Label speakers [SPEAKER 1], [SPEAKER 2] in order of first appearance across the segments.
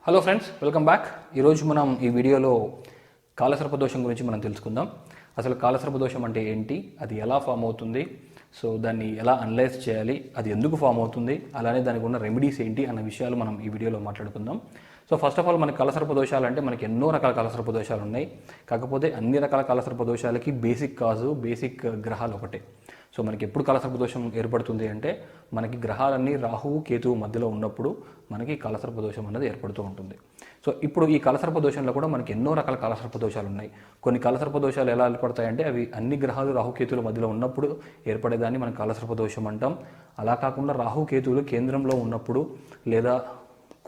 [SPEAKER 1] Hello friends, welcome back. ఈరోజు మనం ఈ వీడియోలో కాలసర్పదోషం గురించి మనం తెలుసుకుందాం. అసలు కాలసర్పదోషం అంటే ఏంటి, అది ఎలా ఫామ్ అవుతుంది, సో దాన్ని ఎలా అనలైజ్ చేయాలి, అది ఎందుకు ఫామ్ అవుతుంది, అలానే దానికి ఉన్న రెమెడీస్ ఏంటి అన్న విషయాలు మనం ఈ వీడియోలో మాట్లాడుకుందాం. సో ఫస్ట్ ఆఫ్ ఆల్ మనకి కాలసర్పదోషాలు అంటే మనకి ఎన్నో రకాల కాలసర్పదోషాలు ఉన్నాయి. కాకపోతే అన్ని రకాల కాలసర్పదోషాలకి బేసిక్ గ్రహాలు ఒకటే. సో మనకి ఎప్పుడు కాలసర్పదోషం ఏర్పడుతుంది అంటే మనకి గ్రహాలన్నీ రాహువు కేతువు మధ్యలో ఉన్నప్పుడు మనకి కాలసర్పదోషం అనేది ఏర్పడుతూ ఉంటుంది. సో ఇప్పుడు ఈ కాలసర్పదోషంలో కూడా మనకి ఎన్నో రకాల కాలసర్పదోషాలు ఉన్నాయి. కొన్ని కాలసర్పదోషాలు ఎలా ఏర్పడతాయంటే అవి అన్ని గ్రహాలు రాహుకేతువుల మధ్యలో ఉన్నప్పుడు ఏర్పడేదాన్ని మనం కాలసర్పదోషం అంటాం. అలా కాకుండా రాహుకేతువులు కేంద్రంలో ఉన్నప్పుడు లేదా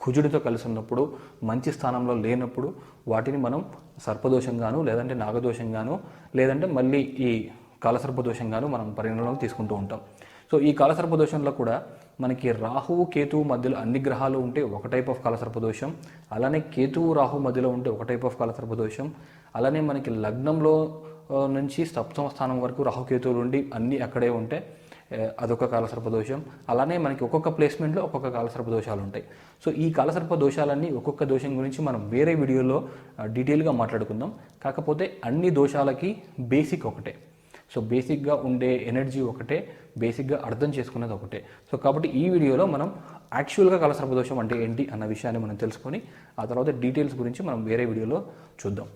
[SPEAKER 1] కుజుడితో కలిసి ఉన్నప్పుడు మంచి స్థానంలో లేనప్పుడు వాటిని మనం సర్పదోషంగాను లేదంటే నాగదోషంగాను లేదంటే మళ్ళీ ఈ కాలసర్పదోషంగాను మనం పరిగణలోకి తీసుకుంటూ ఉంటాం. సో ఈ కాలసర్పదోషంలో కూడా మనకి రాహువు కేతువు మధ్యలో అన్ని గ్రహాలు ఉంటే ఒక టైప్ ఆఫ్ కాలసర్పదోషం, అలానే కేతువు రాహు మధ్యలో ఉంటే ఒక టైప్ ఆఫ్ కాలసర్పదోషం, అలానే మనకి లగ్నంలో నుంచి సప్తమ స్థానం వరకు రాహుకేతువులు ఉండి అన్నీ అక్కడే ఉంటే అదొక కాలసర్పదోషం. అలానే మనకి ఒక్కొక్క ప్లేస్మెంట్లో ఒక్కొక్క కాలసర్పదోషాలు ఉంటాయి. సో ఈ కాలసర్పదోషాలన్నీ ఒక్కొక్క దోషం గురించి మనం వేరే వీడియోలో డీటెయిల్గా మాట్లాడుకుందాం. కాకపోతే అన్ని దోషాలకి బేసిక్ ఒకటే. సో బేసిక్గా ఉండే ఎనర్జీ ఒకటే, బేసిక్గా అర్థం చేసుకున్నది ఒకటే. సో కాబట్టి ఈ వీడియోలో మనం యాక్చువల్గా కాలసర్పదోషం అంటే ఏంటి అన్న విషయాన్ని మనం తెలుసుకొని ఆ తర్వాత డీటెయిల్స్ గురించి మనం వేరే వీడియోలో చూద్దాం.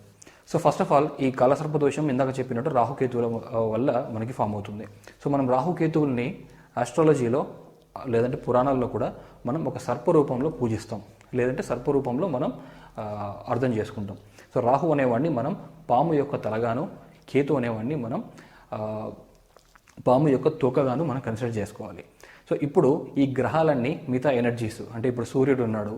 [SPEAKER 1] సో ఫస్ట్ ఆఫ్ ఆల్ ఈ కాలసర్పదోషం ఇందాక చెప్పినట్టు రాహుకేతువుల వల్ల మనకి ఫామ్ అవుతుంది. సో మనం రాహుకేతువుల్ని ఆస్ట్రాలజీలో లేదంటే పురాణాల్లో కూడా మనం ఒక సర్ప రూపంలో పూజిస్తాం, లేదంటే సర్ప రూపంలో మనం అర్థం చేసుకుంటాం. సో రాహు అనేవాడిని మనం పాము యొక్క తలగాను, కేతు అనేవాడిని మనం పాము యొక్క తోకగాను మనం కన్సిడర్ చేసుకోవాలి. సో ఇప్పుడు ఈ గ్రహాలన్నీ మిగతా ఎనర్జీస్ అంటే ఇప్పుడు సూర్యుడు ఉన్నాడు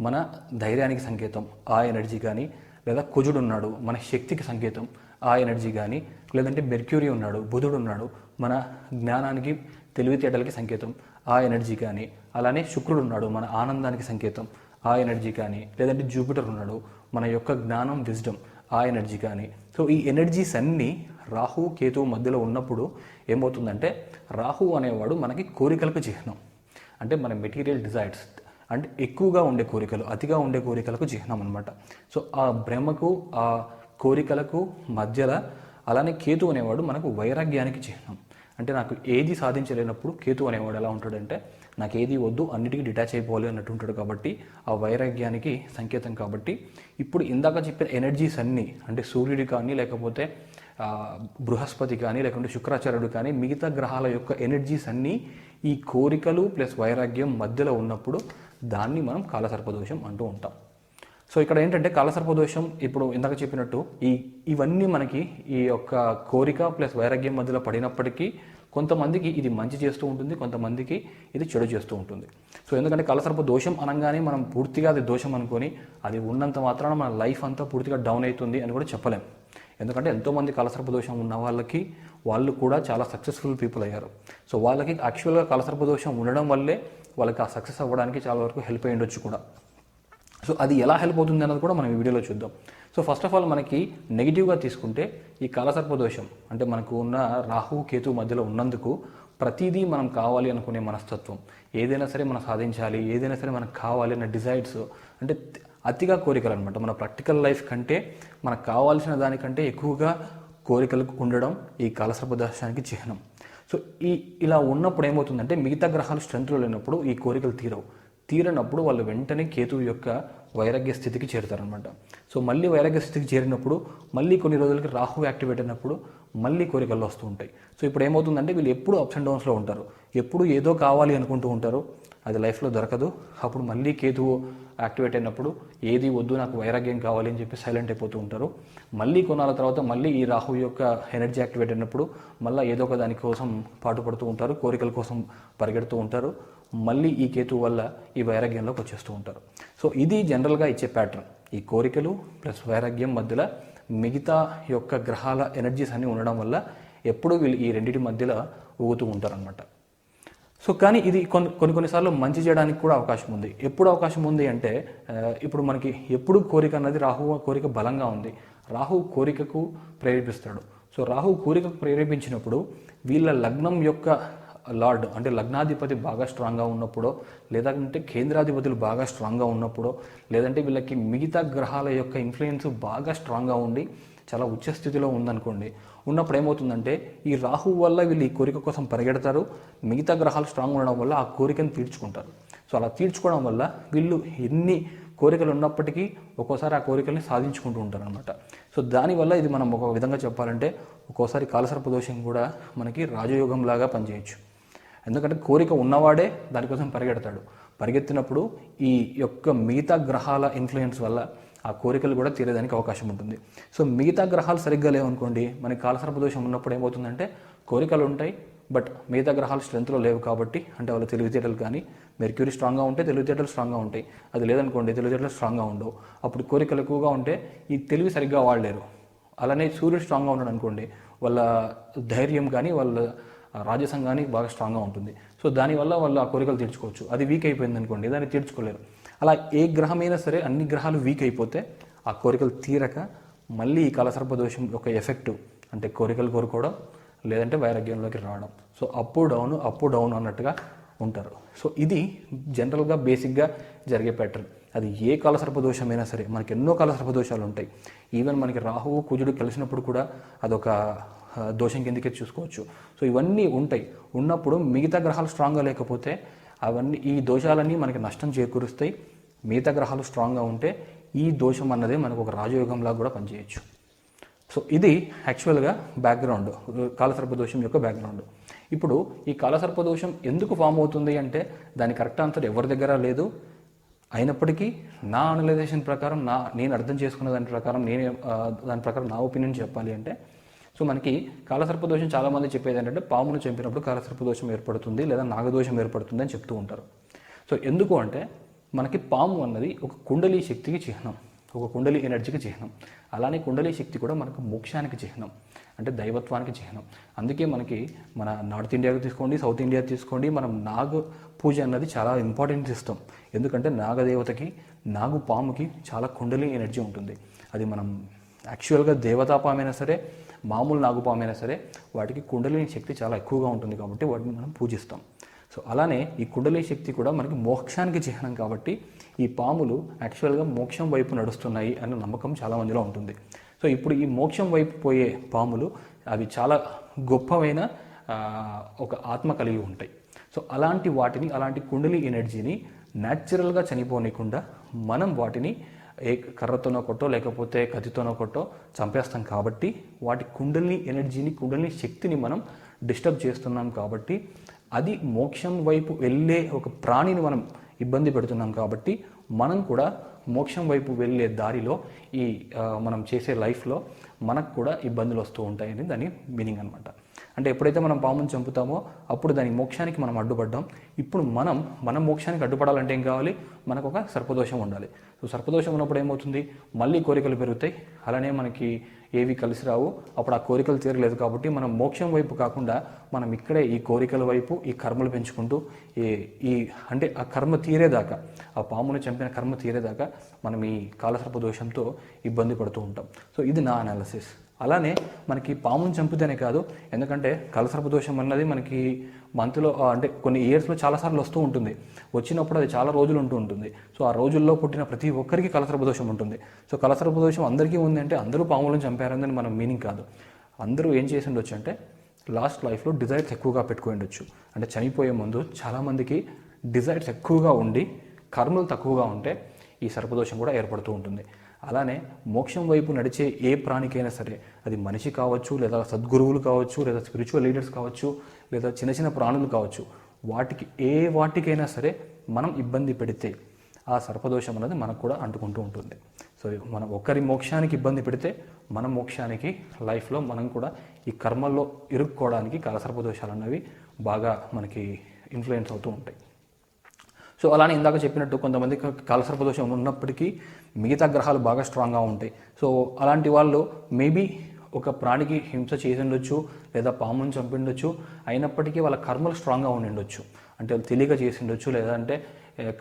[SPEAKER 1] మన ధైర్యానికి సంకేతం, ఆ ఎనర్జీ కానీ, లేదా కుజుడు ఉన్నాడు మన శక్తికి సంకేతం, ఆ ఎనర్జీ కానీ, లేదంటే మెర్క్యూరీ ఉన్నాడు, బుధుడు ఉన్నాడు మన జ్ఞానానికి తెలివితేటలకి సంకేతం, ఆ ఎనర్జీ కానీ, అలానే శుక్రుడు ఉన్నాడు మన ఆనందానికి సంకేతం, ఆ ఎనర్జీ కానీ, లేదంటే జూపిటర్ ఉన్నాడు మన యొక్క జ్ఞానం విజ్డమ్, ఆ ఎనర్జీ కానీ. సో ఈ ఎనర్జీస్ అన్నీ రాహు కేతువు మధ్యలో ఉన్నప్పుడు ఏమవుతుందంటే రాహు అనేవాడు మనకి కోరికలకు చిహ్నం, అంటే మన మెటీరియల్ డిజైర్స్ అంటే ఎక్కువగా ఉండే కోరికలు, అతిగా ఉండే కోరికలకు చిహ్నం అనమాట. సో ఆ భ్రమకు ఆ కోరికలకు మధ్యలో అలానే కేతు అనేవాడు మనకు వైరాగ్యానికి చిహ్నం. అంటే నాకు ఏది సాధించలేనప్పుడు కేతు అనేవాడు ఎలా ఉంటాడంటే నాకు ఏది వద్దు అన్నిటికీ డిటాచ్ అయిపోవాలి అన్నట్టు ఉంటాడు. కాబట్టి ఆ వైరాగ్యానికి సంకేతం. కాబట్టి ఇప్పుడు ఇందాక చెప్పిన ఎనర్జీస్ అన్నీ అంటే సూర్యుడి కానీ, లేకపోతే బృహస్పతి కానీ, లేకుంటే శుక్రాచార్యుడు కానీ, మిగతా గ్రహాల యొక్క ఎనర్జీస్ అన్నీ ఈ కోరికలు ప్లస్ వైరాగ్యం మధ్యలో ఉన్నప్పుడు దాన్ని మనం కాలసర్పదోషం అంటూ ఉంటాం. సో ఇక్కడ ఏంటంటే కాలసర్పదోషం ఇప్పుడు ఇందాక చెప్పినట్టు ఇవన్నీ మనకి ఈ యొక్క కోరిక ప్లస్ వైరాగ్యం మధ్యలో పడినప్పటికీ కొంతమందికి ఇది మంచి చేస్తూ ఉంటుంది, కొంతమందికి ఇది చెడు చేస్తూ ఉంటుంది. సో ఎందుకంటే కాలసర్పదోషం అనగానే మనం పూర్తిగా అది దోషం అనుకొని అది ఉన్నంత మాత్రాన మన లైఫ్ అంతా పూర్తిగా డౌన్ అవుతుంది అని కూడా చెప్పలేం. ఎందుకంటే ఎంతోమంది కాలసర్పదోషం ఉన్న వాళ్ళు కూడా చాలా సక్సెస్ఫుల్ పీపుల్ అయ్యారు. సో వాళ్ళకి యాక్చువల్గా కాలసర్పదోషం ఉండడం వల్లే వాళ్ళకి ఆ సక్సెస్ అవ్వడానికి చాలా వరకు హెల్ప్ అయ్యి ఉండొచ్చు కూడా. సో అది ఎలా హెల్ప్ అవుతుంది అన్నది కూడా మనం ఈ వీడియోలో చూద్దాం. సో ఫస్ట్ ఆఫ్ ఆల్ మనకి నెగిటివ్గా తీసుకుంటే ఈ కాలసర్పదోషం అంటే మనకు ఉన్న రాహు కేతు మధ్యలో ఉన్నందుకు ప్రతిదీ మనం కావాలి అనుకునే మనస్తత్వం, ఏదైనా సరే మనం సాధించాలి, ఏదైనా సరే మనకు కావాలి అన్న డిజైర్స్ అంటే అతిగా కోరికలు అనమాట. మన ప్రాక్టికల్ లైఫ్ కంటే మనకు కావాల్సిన దానికంటే ఎక్కువగా కోరికలకు ఉండడం ఈ కాలసర్పదోషానికి చిహ్నం. సో ఇలా ఉన్నప్పుడు ఏమవుతుందంటే మిగతా గ్రహాలు స్ట్రెంత్లో లేనప్పుడు ఈ కోరికలు తీరనప్పుడు వాళ్ళు వెంటనే కేతువు యొక్క వైరాగ్య స్థితికి చేరుతారనమాట. సో మళ్ళీ వైరాగ్య స్థితికి చేరినప్పుడు మళ్ళీ కొన్ని రోజులకి రాహు యాక్టివేట్ అయినప్పుడు మళ్ళీ కోరికలు వస్తూ ఉంటాయి. సో ఇప్పుడు ఏమవుతుందంటే వీళ్ళు ఎప్పుడు అప్స్ అండ్ డౌన్స్లో ఉంటారు, ఎప్పుడు ఏదో కావాలి అనుకుంటూ ఉంటారు, అది లైఫ్లో దొరకదు. అప్పుడు మళ్ళీ కేతువు యాక్టివేట్ అయినప్పుడు ఏది వద్దు నాకు వైరాగ్యం కావాలి అని చెప్పి సైలెంట్ అయిపోతూ ఉంటారు. మళ్ళీ కొన్నాళ్ళ తర్వాత మళ్ళీ ఈ రాహు యొక్క ఎనర్జీ యాక్టివేట్ అయినప్పుడు మళ్ళీ ఏదో ఒక దానికోసం పాటుపడుతూ ఉంటారు, కోరికల కోసం పరిగెడుతూ ఉంటారు. మళ్ళీ ఈ కేతువు వల్ల ఈ వైరాగ్యంలోకి వచ్చేస్తూ ఉంటారు. సో ఇది జనరల్గా ఇచ్చే ప్యాటర్న్. ఈ కోరికలు ప్లస్ వైరాగ్యం మధ్యలో మిగతా యొక్క గ్రహాల ఎనర్జీస్ అన్నీ ఉండడం వల్ల ఎప్పుడూ వీళ్ళు ఈ రెండింటి మధ్యలో ఊగుతూ ఉంటారనమాట. సో కానీ ఇది కొన్నిసార్లు మంచి చేయడానికి కూడా అవకాశం ఉంది. ఎప్పుడు అవకాశం ఉంది అంటే ఇప్పుడు మనకి ఎప్పుడు కోరిక అన్నది రాహు కోరిక బలంగా ఉంది, రాహు కోరికకు ప్రేరేపిస్తాడు. సో రాహు కోరికకు ప్రేరేపించినప్పుడు వీళ్ళ లగ్నం యొక్క లార్డ్ అంటే లగ్నాధిపతి బాగా స్ట్రాంగ్గా ఉన్నప్పుడో, లేదంటే కేంద్రాధిపతులు బాగా స్ట్రాంగ్గా ఉన్నప్పుడో, లేదంటే వీళ్ళకి మిగతా గ్రహాల యొక్క ఇన్ఫ్లుయెన్స్ బాగా స్ట్రాంగ్గా ఉండి చాలా ఉచ్చ స్థితిలో ఉందనుకోండి, ఉన్నప్పుడు ఏమవుతుందంటే ఈ రాహువు వల్ల వీళ్ళు ఈ కోరిక కోసం పరిగెడతారు, మిగతా గ్రహాలు స్ట్రాంగ్ ఉండడం వల్ల ఆ కోరికను తీర్చుకుంటారు. సో అలా తీర్చుకోవడం వల్ల వీళ్ళు ఎన్ని కోరికలు ఉన్నప్పటికీ ఒక్కోసారి ఆ కోరికల్ని సాధించుకుంటూ ఉంటారు అనమాట. సో దానివల్ల ఇది మనం ఒక విధంగా చెప్పాలంటే ఒక్కోసారి కాలసర్ప దోషం కూడా మనకి రాజయోగంలాగా పనిచేయచ్చు. ఎందుకంటే కోరిక ఉన్నవాడే దానికోసం పరిగెడతాడు. పరిగెత్తినప్పుడు ఈ యొక్క మిగతా గ్రహాల ఇన్ఫ్లుయెన్స్ వల్ల ఆ కోరికలు కూడా తీరేదానికి అవకాశం ఉంటుంది. సో మిగతా గ్రహాలు సరిగ్గా లేవనుకోండి, మనకి కాలసర్ప దోషం ఉన్నప్పుడు ఏమవుతుందంటే కోరికలు ఉంటాయి, బట్ మిగతా గ్రహాలు స్ట్రెంత్లో లేవు కాబట్టి, అంటే వాళ్ళ తెలివితేటలు కానీ మెర్క్యూరీ స్ట్రాంగ్గా ఉంటే తెలివితేటలు స్ట్రాంగ్గా ఉంటాయి, అది లేదనుకోండి తెలివితేటలు స్ట్రాంగ్గా ఉండవు. అప్పుడు కోరికలు ఎక్కువగా ఉంటే ఈ తెలివి సరిగ్గా వాడలేరు. అలానే సూర్యుడు స్ట్రాంగ్గా ఉన్నాడు అనుకోండి, వాళ్ళ ధైర్యం కానీ వాళ్ళ రాజసం కానీ బాగా స్ట్రాంగ్గా ఉంటుంది. సో దానివల్ల వాళ్ళు ఆ కోరికలు తీర్చుకోవచ్చు. అది వీక్ అయిపోయింది అనుకోండి, దాన్ని తీర్చుకోలేరు. అలా ఏ గ్రహమైనా సరే అన్ని గ్రహాలు వీక్ అయిపోతే ఆ కోరికలు తీరక మళ్ళీ ఈ కాలసర్ప దోషం యొక్క ఎఫెక్ట్ అంటే కోరికలు కోరుకోవడం, లేదంటే వైరాగ్యంలోకి రావడం. సో అప్ డౌన్ అన్నట్టుగా ఉంటారు. సో ఇది జనరల్గా బేసిక్గా జరిగే ప్యాటర్న్. అది ఏ కాలసర్ప దోషమైనా సరే, మనకి ఎన్నో కాలసర్ప దోషాలు ఉంటాయి. ఈవెన్ మనకి రాహువు కుజుడు కలిసినప్పుడు కూడా అదొక దోషం కిందకే చూసుకోవచ్చు. సో ఇవన్నీ ఉంటాయి. ఉన్నప్పుడు మిగతా గ్రహాలు స్ట్రాంగ్గా లేకపోతే ఈ దోషాలన్నీ మనకి నష్టం చేకూరుస్తాయి. మిగతా గ్రహాలు స్ట్రాంగ్గా ఉంటే ఈ దోషం అన్నదే మనకు ఒక రాజయోగంలా కూడా పనిచేయచ్చు. సో ఇది యాక్చువల్గా బ్యాక్గ్రౌండ్, కాలసర్ప దోషం యొక్క బ్యాక్గ్రౌండ్. ఇప్పుడు ఈ కాలసర్ప దోషం ఎందుకు ఫామ్ అవుతుంది అంటే దాని కరెక్ట్ ఆన్సర్ ఎవరి దగ్గర లేదు. అయినప్పటికీ నా అనలైజేషన్ ప్రకారం, నేను అర్థం చేసుకున్న దాని ప్రకారం నా ఒపీనియన్ చెప్పాలి అంటే, సో మనకి కాలసర్ప దోషం చాలామంది చెప్పేది ఏంటంటే పామును చంపినప్పుడు కాలసర్ప దోషం ఏర్పడుతుంది లేదా నాగదోషం ఏర్పడుతుంది అని చెప్తూ ఉంటారు. సో ఎందుకు అంటే మనకి పాము అన్నది ఒక కుండలి శక్తికి చిహ్నం, ఒక కుండలి ఎనర్జీకి చిహ్నం. అలానే కుండలి శక్తి కూడా మనకు మోక్షానికి చిహ్నం, అంటే దైవత్వానికి చిహ్నం. అందుకే మనకి మన నార్త్ ఇండియాకి తీసుకోండి, సౌత్ ఇండియా తీసుకోండి, మనం నాగ పూజ అన్నది చాలా ఇంపార్టెంట్ ఇస్తాం. ఎందుకంటే నాగదేవతకి, నాగు పాముకి చాలా కుండలి ఎనర్జీ ఉంటుంది. అది మనం యాక్చువల్గా దేవతాపామైనా సరే, మామూలు నాగుపామైనా సరే, వాటికి కుండలిని శక్తి చాలా ఎక్కువగా ఉంటుంది కాబట్టి వాటిని మనం పూజిస్తాం. సో అలానే ఈ కుండలి శక్తి కూడా మనకి మోక్షానికి చిహ్నం కాబట్టి ఈ పాములు యాక్చువల్గా మోక్షం వైపు నడుస్తున్నాయి అన్న నమ్మకం చాలామందిలో ఉంటుంది. సో ఇప్పుడు ఈ మోక్షం వైపు పోయే పాములు అవి చాలా గొప్పమైన ఒక ఆత్మ కలిగి ఉంటాయి. సో అలాంటి కుండలి ఎనర్జీని న్యాచురల్గా చనిపోనీయకుండా మనం వాటిని ఏ కర్రతోనో కొట్టో లేకపోతే కత్తితోనో కొట్టో చంపేస్తాం కాబట్టి వాటి కుండలిని ఎనర్జీని, కుండలిని శక్తిని మనం డిస్టర్బ్ చేస్తున్నాం కాబట్టి అది మోక్షం వైపు వెళ్ళే ఒక ప్రాణిని మనం ఇబ్బంది పెడుతున్నాం కాబట్టి మనం కూడా మోక్షం వైపు వెళ్ళే దారిలో ఈ మనం చేసే లైఫ్లో మనకు కూడా ఇబ్బందులు వస్తూ ఉంటాయని దాని మీనింగ్ అనమాట. అంటే ఎప్పుడైతే మనం పాముని చంపుతామో అప్పుడు దాని మోక్షానికి మనం అడ్డుపడ్డాం. ఇప్పుడు మన మోక్షానికి అడ్డుపడాలంటే ఏం కావాలి? మనకు ఒక సర్పదోషం ఉండాలి. సో సర్పదోషం ఉన్నప్పుడు ఏమవుతుంది? మళ్ళీ కోరికలు పెరుగుతాయి, అలానే మనకి ఏవి కలిసి రావు. అప్పుడు ఆ కోరికలు తీరలేదు కాబట్టి మనం మోక్షం వైపు కాకుండా మనం ఇక్కడే ఈ కోరికల వైపు ఈ కర్మలు పెంచుకుంటూ అంటే ఆ కర్మ తీరేదాకా, ఆ పాముని చంపిన కర్మ తీరేదాకా మనం ఈ కాలసర్ప దోషంతో ఇబ్బంది పడుతూ ఉంటాం. సో ఇది నా అనాలిసిస్. అలానే మనకి పాముని చంపితేనే కాదు, ఎందుకంటే కాలసర్ప దోషం అన్నది మనకి మంత్లో అంటే కొన్ని ఇయర్స్లో చాలాసార్లు వస్తూ ఉంటుంది. వచ్చినప్పుడు అది చాలా రోజులు ఉంటుంది. సో ఆ రోజుల్లో పుట్టిన ప్రతి ఒక్కరికి కాలసర్ప దోషం ఉంటుంది. సో కాలసర్ప దోషం అందరికీ ఉంది అంటే అందరూ పాములను చంపారని మనం మీనింగ్ కాదు. అందరూ ఏం చేసి ఉండొచ్చు అంటే లాస్ట్ లైఫ్లో డిజైర్స్ ఎక్కువగా పెట్టుకుని ఉండొచ్చు. అంటే చనిపోయే ముందు చాలామందికి డిజైర్స్ ఎక్కువగా ఉండి కర్మలు తక్కువగా ఉంటే ఈ సర్పదోషం కూడా ఏర్పడుతూ ఉంటుంది. అలానే మోక్షం వైపు నడిచే ఏ ప్రాణికైనా సరే, అది మనిషి కావచ్చు, లేదా సద్గురువులు కావచ్చు, లేదా స్పిరిచువల్ లీడర్స్ కావచ్చు, లేదా చిన్న చిన్న ప్రాణులు కావచ్చు, వాటికైనా సరే మనం ఇబ్బంది పెడితే ఆ సర్పదోషం అనేది మనకు కూడా అంటుకుంటూ ఉంటుంది. సో మనం ఒకరి మోక్షానికి ఇబ్బంది పెడితే మన మోక్షానికి లైఫ్లో మనం కూడా ఈ కర్మల్లో ఇరుక్కోవడానికి కాలసర్పదోషాలు అన్నవి బాగా మనకి ఇన్ఫ్లుయెన్స్ అవుతూ ఉంటాయి. సో అలానే ఇందాక చెప్పినట్టు కొంతమంది కాలసర్పదోషం ఉన్నప్పటికీ మిగతా గ్రహాలు బాగా స్ట్రాంగ్గా ఉంటాయి. సో అలాంటి వాళ్ళు మేబీ ఒక ప్రాణికి హింస చేసి ఉండొచ్చు, లేదా పాముని చంపిండొచ్చు, అయినప్పటికీ వాళ్ళ కర్మలు స్ట్రాంగ్గా ఉండిండొచ్చు. అంటే వాళ్ళు తెలియక చేసి ఉండొచ్చు, లేదా అంటే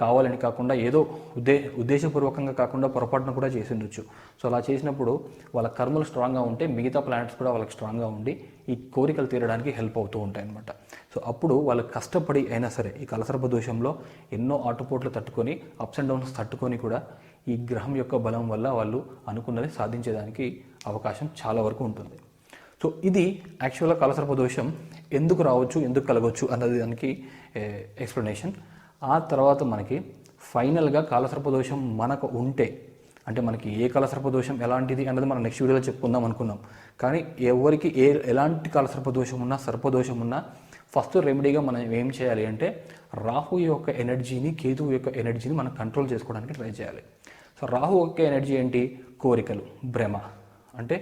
[SPEAKER 1] కావాలని కాకుండా ఏదో ఉద్దేశపూర్వకంగా కాకుండా పొరపాటున కూడా చేసి ఉండొచ్చు. సో అలా చేసినప్పుడు వాళ్ళ కర్మలు స్ట్రాంగ్గా ఉంటే మిగతా ప్లానెట్స్ కూడా వాళ్ళకి స్ట్రాంగ్గా ఉండి ఈ కోరికలు తీరడానికి హెల్ప్ అవుతూ ఉంటాయి అన్నమాట. సో అప్పుడు వాళ్ళు కష్టపడి అయినా సరే ఈ కాలసర్ప దోషంలో ఎన్నో ఆటుపోట్లు తట్టుకొని అప్స్ అండ్ డౌన్స్ తట్టుకొని కూడా ఈ గ్రహం యొక్క బలం వల్ల వాళ్ళు అనుకున్నది సాధించేదానికి అవకాశం చాలా వరకు ఉంటుంది. సో ఇది యాక్చువల్గా కాలసర్ప దోషం ఎందుకు రావచ్చు, ఎందుకు కలగవచ్చు అన్నది దానికి ఎక్స్ప్లెనేషన్. ఆ తర్వాత మనకి ఫైనల్గా కాలసర్ప దోషం మనకు ఉంటే, అంటే మనకి ఏ కాలసర్ప దోషం ఎలాంటిది అన్నది మనం నెక్స్ట్ వీడియోలో చెప్పుకుందాం అనుకున్నాం. కానీ ఎవరికి ఎలాంటి కాలసర్ప దోషం ఉన్నా, సర్పదోషం ఉన్నా ఫస్ట్ రెమెడీగా మనం ఏం చేయాలి అంటే రాహు యొక్క ఎనర్జీని, కేతువు యొక్క ఎనర్జీని మనం కంట్రోల్ చేసుకోవడానికి ట్రై చేయాలి. సో రాహు యొక్క ఎనర్జీ ఏంటి? కోరికలు, భ్రమ, అంటే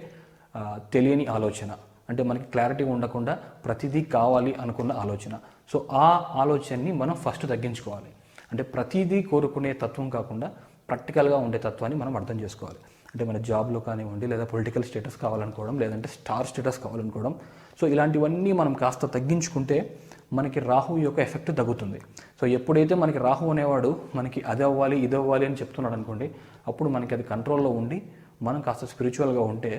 [SPEAKER 1] తెలియని ఆలోచన, అంటే మనకి క్లారిటీ ఉండకుండా ప్రతిదీ కావాలి అనుకున్న ఆలోచన. సో ఆ ఆలోచనని మనం ఫస్ట్ తగ్గించుకోవాలి. అంటే ప్రతిదీ కోరుకునే తత్వం కాకుండా ప్రాక్టికల్గా ఉండే తత్వాన్ని మనం అర్థం చేసుకోవాలి. అంటే మన జాబ్లో కానివ్వండి, లేదా పొలిటికల్ స్టేటస్ కావాలనుకోవడం, లేదంటే స్టార్ స్టేటస్ కావాలనుకోవడం. సో ఇలాంటివన్నీ మనం కాస్త తగ్గించుకుంటే మనకి రాహు యొక్క ఎఫెక్ట్ తగ్గుతుంది. సో ఎప్పుడైతే మనకి రాహు అనేవాడు మనకి అది అవ్వాలి, ఇది అవ్వాలి అని చెప్తున్నాడు అనుకోండి, అప్పుడు మనకి అది కంట్రోల్లో ఉండి మనం కాస్త స్పిరిచువల్గా ఉంటే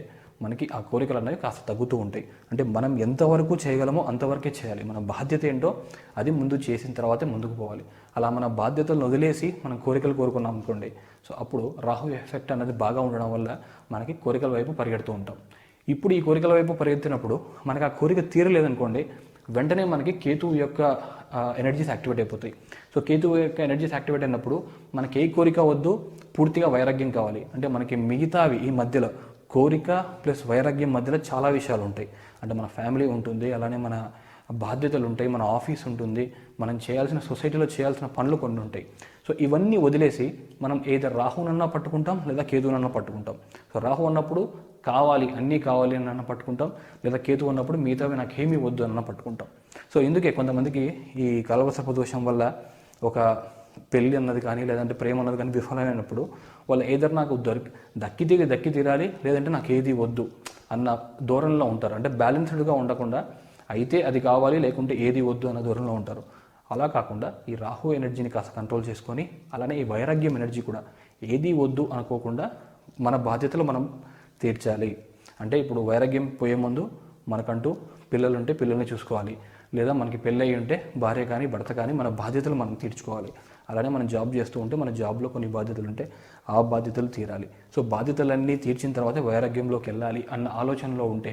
[SPEAKER 1] మనకి ఆ కోరికలు అనేవి కాస్త తగ్గుతూ ఉంటాయి. అంటే మనం ఎంతవరకు చేయగలమో అంతవరకే చేయాలి. మన బాధ్యత ఏంటో అది ముందు చేసిన తర్వాతే ముందుకు పోవాలి. అలా మన బాధ్యతలను వదిలేసి మనం కోరికలు కోరుకున్నాం అనుకోండి, సో అప్పుడు రాహు ఎఫెక్ట్ అనేది బాగా ఉండడం వల్ల మనకి కోరికల వైపు పరిగెడుతూ ఉంటాం. ఇప్పుడు ఈ కోరికల వైపు పరిగెత్తినప్పుడు మనకి ఆ కోరిక తీరలేదనుకోండి, వెంటనే మనకి కేతువు యొక్క ఎనర్జీస్ యాక్టివేట్ అయిపోతాయి. సో కేతువు యొక్క ఎనర్జీస్ యాక్టివేట్ అయినప్పుడు మనకి ఏ కోరిక వద్దు, పూర్తిగా వైరాగ్యం కావాలి. అంటే మనకి మిగతావి ఈ మధ్యలో కోరిక ప్లస్ వైరాగ్యం మధ్యలో చాలా విషయాలు ఉంటాయి. అంటే మన ఫ్యామిలీ ఉంటుంది, అలానే మన బాధ్యతలు ఉంటాయి, మన ఆఫీస్ ఉంటుంది, మనం చేయాల్సిన సొసైటీలో చేయాల్సిన పనులు కొన్ని ఉంటాయి. సో ఇవన్నీ వదిలేసి మనం ఏదో రాహునన్నా పట్టుకుంటాం, లేదా కేతువునన్నా పట్టుకుంటాం. సో రాహు అన్నప్పుడు కావాలి, అన్నీ కావాలి అని అన్న పట్టుకుంటాం, లేదా కేతు ఉన్నప్పుడు మిగతావి నాకేమీ వద్దు అన్న పట్టుకుంటాం. సో ఇందుకే కొంతమందికి ఈ కాలసర్ప దోషం వల్ల ఒక పెళ్ళి అన్నది కానీ, లేదంటే ప్రేమ అన్నది కానీ విఫలమైనప్పుడు వాళ్ళు ఏదైనా నాకు దక్కి తీరాలి, లేదంటే నాకు ఏది వద్దు అన్న ధోరణిలో ఉంటారు. అంటే బ్యాలెన్స్డ్గా ఉండకుండా అయితే అది కావాలి, లేకుంటే ఏది వద్దు అన్న ధోరణిలో ఉంటారు. అలా కాకుండా ఈ రాహు ఎనర్జీని కాస్త కంట్రోల్ చేసుకొని, అలానే ఈ వైరాగ్యం ఎనర్జీ కూడా ఏది వద్దు అనుకోకుండా మన బాధ్యతలు మనం తీర్చాలి. అంటే ఇప్పుడు వైరాగ్యం పోయే ముందు మనకంటూ పిల్లలు ఉంటే పిల్లల్ని చూసుకోవాలి, లేదా మనకి పెళ్ళి అయ్యి ఉంటే భార్య కానీ భర్త కానీ మన బాధ్యతలు మనం తీర్చుకోవాలి. అలానే మనం జాబ్ చేస్తూ ఉంటే మన జాబ్లో కొన్ని బాధ్యతలు ఉంటే ఆ బాధ్యతలు తీరాలి. సో బాధ్యతలన్నీ తీర్చిన తర్వాత వైరాగ్యంలోకి వెళ్ళాలి అన్న ఆలోచనలో ఉంటే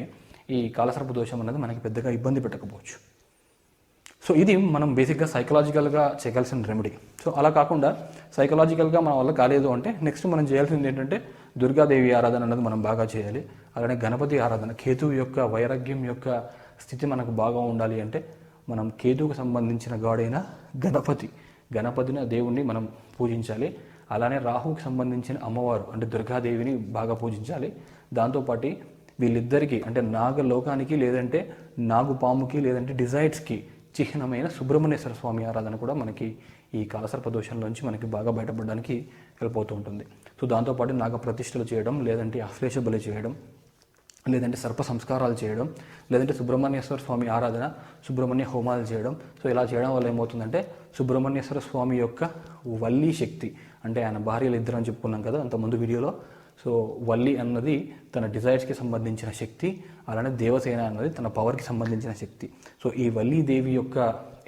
[SPEAKER 1] ఈ కాలసర్ప దోషం అనేది మనకి పెద్దగా ఇబ్బంది పెట్టకపోవచ్చు. సో ఇది మనం బేసిక్గా సైకలాజికల్గా చేయగలసిన రెమెడీ. సో అలా కాకుండా సైకలాజికల్గా మన వల్ల కాలేదు అంటే నెక్స్ట్ మనం చేయాల్సింది ఏంటంటే దుర్గాదేవి ఆరాధన అన్నది మనం బాగా చేయాలి. అలానే గణపతి ఆరాధన, కేతువు యొక్క వైరాగ్యం యొక్క స్థితి మనకు బాగా ఉండాలి అంటే మనం కేతువుకు సంబంధించిన గాడైన గణపతిని దేవుణ్ణి మనం పూజించాలి. అలానే రాహుకి సంబంధించిన అమ్మవారు అంటే దుర్గాదేవిని బాగా పూజించాలి. దాంతోపాటు వీళ్ళిద్దరికీ అంటే నాగలోకానికి, లేదంటే నాగుపాముకి, లేదంటే డిజైర్స్కి చిహ్నమైన సుబ్రహ్మణ్యేశ్వర స్వామి ఆరాధన కూడా మనకి ఈ కాలసర్ప దోషంలోంచి మనకి బాగా బయటపడడానికి హెల్ప్ అవుతూ ఉంటుంది. సో దాంతోపాటు నాగ ప్రతిష్టలు చేయడం, లేదంటే ఆశ్లేష బలి చేయడం, లేదంటే సర్ప సంస్కారాలు చేయడం, లేదంటే సుబ్రహ్మణ్యేశ్వర స్వామి ఆరాధన, సుబ్రహ్మణ్య హోమాలు చేయడం. సో ఇలా చేయడం వల్ల ఏమవుతుందంటే సుబ్రహ్మణ్యేశ్వర స్వామి యొక్క వల్లి శక్తి, అంటే ఆయన భార్యలు ఇద్దరు అని చెప్పుకున్నాం కదా అంత ముందు వీడియోలో. సో వల్లి అన్నది తన డిజైర్స్కి సంబంధించిన శక్తి, అలానే దేవసేన అన్నది తన పవర్కి సంబంధించిన శక్తి. సో ఈ వల్లి దేవి యొక్క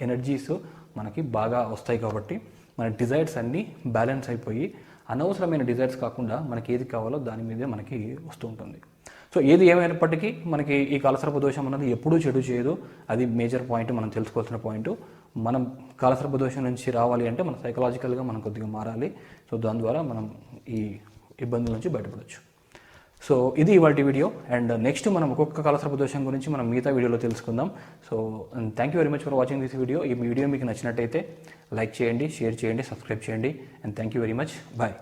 [SPEAKER 1] ఎనర్జీస్ మనకి బాగా వస్తాయి కాబట్టి మన డిజైర్స్ అన్నీ బ్యాలెన్స్ అయిపోయి అనవసరమైన డిజైర్స్ కాకుండా మనకి ఏది కావాలో దాని మీదే మనకి వస్తూ ఉంటుంది. సో ఏది ఏమైనప్పటికీ మనకి ఈ కాలసర్ప దోషం అన్నది ఎప్పుడూ చెడు చేయదు. అది మేజర్ పాయింట్, మనం తెలుసుకోవాల్సిన పాయింట్. మనం కాలసర్ప దోషం నుంచి రావాలి అంటే మనం సైకలాజికల్గా మనం కొద్దిగా మారాలి. సో దాని ద్వారా మనం ఈ ఇబ్బందుల నుంచి బయటపడవచ్చు. సో ఇది ఇవాల్టి వీడియో. అండ్ నెక్స్ట్ మనం ఒక్కొక్క కాలసర్ప దోషం గురించి మనం మిగతా వీడియోలో తెలుసుకుందాం. So thank you very much for watching this video. ఈ వీడియో మీకు నచ్చినట్టయితే లైక్ చేయండి, షేర్ చేయండి, సబ్స్క్రైబ్ చేయండి. And thank you very much. Bye.